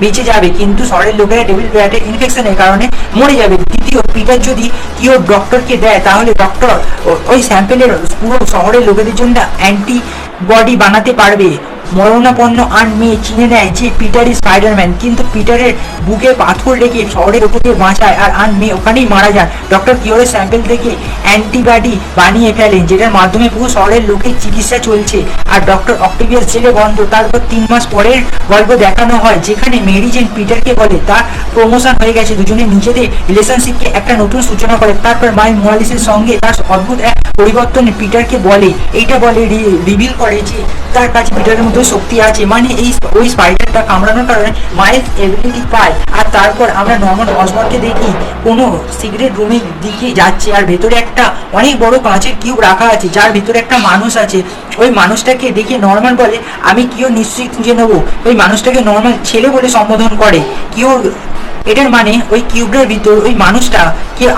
Speaker 1: বেঁচে যাবে, কিন্তু শহরের লোকেরা ডেভিল ব্রাইটের ইনফেকশনের কারণে মরে যাবে। দ্বিতীয়, পিটার যদি কিওর ডক্টরকে দেয় তাহলে ডক্টর ওই স্যাম্পেলের পুরো শহরের লোকেদের জন্য অ্যান্টিবডি বানাতে পারবে, মরণাপন্ন আন মে চিনে নেয় যে পিটারই স্পাইডারম্যান, কিন্তু পিটারের বুকে পাথর রেখে শহরের লোককে বাঁচায় আর আন মে ওখানেই মারা যান। ডক্টর কিওরের স্যাম্পেল থেকে অ্যান্টিবডি বানিয়ে ফেলেন, যেটার মাধ্যমে পুরো শহরের লোকের চিকিৎসা চলছে। আর ডক্টর অক্টেভিয়াস জেলে বন্ধ। তারপর 3 মাস পরের গল্প দেখানো হয়, যেখানে মেরি জেন পিটারকে বলে তার প্রমোশন হয়ে গেছে, দুজনে নিজেদের রিলেশনশিপকে একটা নতুন সূচনা করে। তারপর মাইলস মোরালেসের সঙ্গে তার অদ্ভুত এক পরিবর্তনে পিটারকে বলে রিভিল করে যে তার কাছে পিটারের মধ্যে শক্তি আছে, মানে ওই স্পাইডারটা কামড়ানোর কারণে মাইলস এবিলিটি পায়। আর তারপর আমরা নর্মান অসবর্নকে দেখি কোনো সিগারেট রুমের দিকে যাচ্ছে, আর ভেতরে একটা অনেক বড় কাঁচের কিউব রাখা আছে, যার ভেতরে একটা মানুষ আছে। ওই মানুষটাকে দেখে নর্মান বলে আমি কিও নিশ্চয়ই খুঁজে নেবো। ওই মানুষটাকে নর্মান ছেলে বলে সম্বোধন করে। কিও এটার মানে ওই কিউবের ভিতর ওই মানুষটা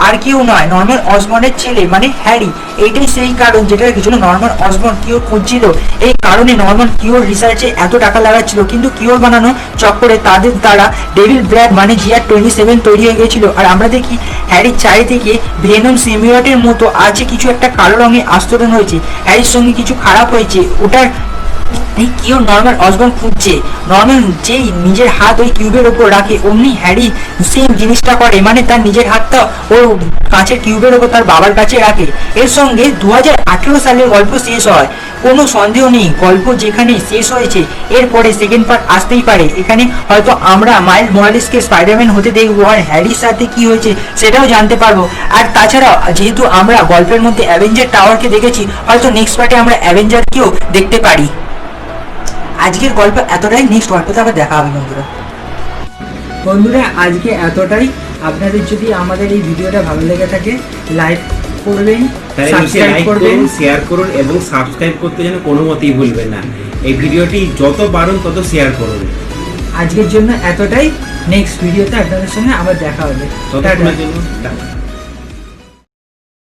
Speaker 1: আর কেউ নয়, নর্মান অসবর্নের ছেলে মানে হ্যারি। এইটাই সেই কারণ যেটার জন্য নর্মান অসবর্ন কিওর খুঁজছিল। এই কারণে নর্মান কিওর রিসার্চে এত টাকা লাগাচ্ছিল, কিন্তু কিওর বানানো চক্করে তাদের দ্বারা ডেভিল ব্র্যাড মানে GR27 তৈরি হয়ে গেছিল। আর আমরা দেখি হ্যারির চারিদিকে ভেনম সিমিউটের মতো আছে, কিছু একটা কালো রঙের আস্তরণ হয়েছে। হ্যারির সঙ্গে কিছু খারাপ হয়েছে, ওটার এই কিওর নর্মান অসবর্ন খুঁজছে। নর্মান যেই নিজের হাত ওই কিউবের ওপর রাখে, অমনি হ্যারি সেম জিনিসটা করে, মানে তার নিজের হাতটা ও কাঁচের কিউবের ওপর তার বাবার কাছে রাখে। এর সঙ্গে 2018 সালের গল্প শেষ হয়। কোনো সন্দেহ নেই, গল্প যেখানে শেষ হয়েছে এরপরে সেকেন্ড পার্ট আসতেই পারে। এখানে হয়তো আমরা মাইলস মোরালেসকে স্পাইডারম্যান হতে দেখবো, আর হ্যারির সাথে কি হয়েছে সেটাও জানতে পারবো। আর তাছাড়া যেহেতু আমরা গল্পের মধ্যে অ্যাভেঞ্জার টাওয়ারকে দেখেছি, হয়তো নেক্সট পার্টে আমরা অ্যাভেঞ্জারকেও দেখতে পারি। আজকের গল্প এতটাই, নেক্সট গল্পতে আবার দেখা হবে বন্ধুরা আজকে এতটাই। আপনাদের যদি আমাদের এই ভিডিওটা ভালো লেগে থাকে লাইক করবেন, সাবস্ক্রাইব করবেন,
Speaker 2: শেয়ার করুন এবং সাবস্ক্রাইব করতে যেন কোনো মতেই ভুলবেন না। এই ভিডিওটি যত পারুন তত শেয়ার করুন।
Speaker 1: আজকের জন্য এতটাই, নেক্সট ভিডিওতে আপনাদের সঙ্গে আবার দেখা হবে।
Speaker 2: ততক্ষণের জন্য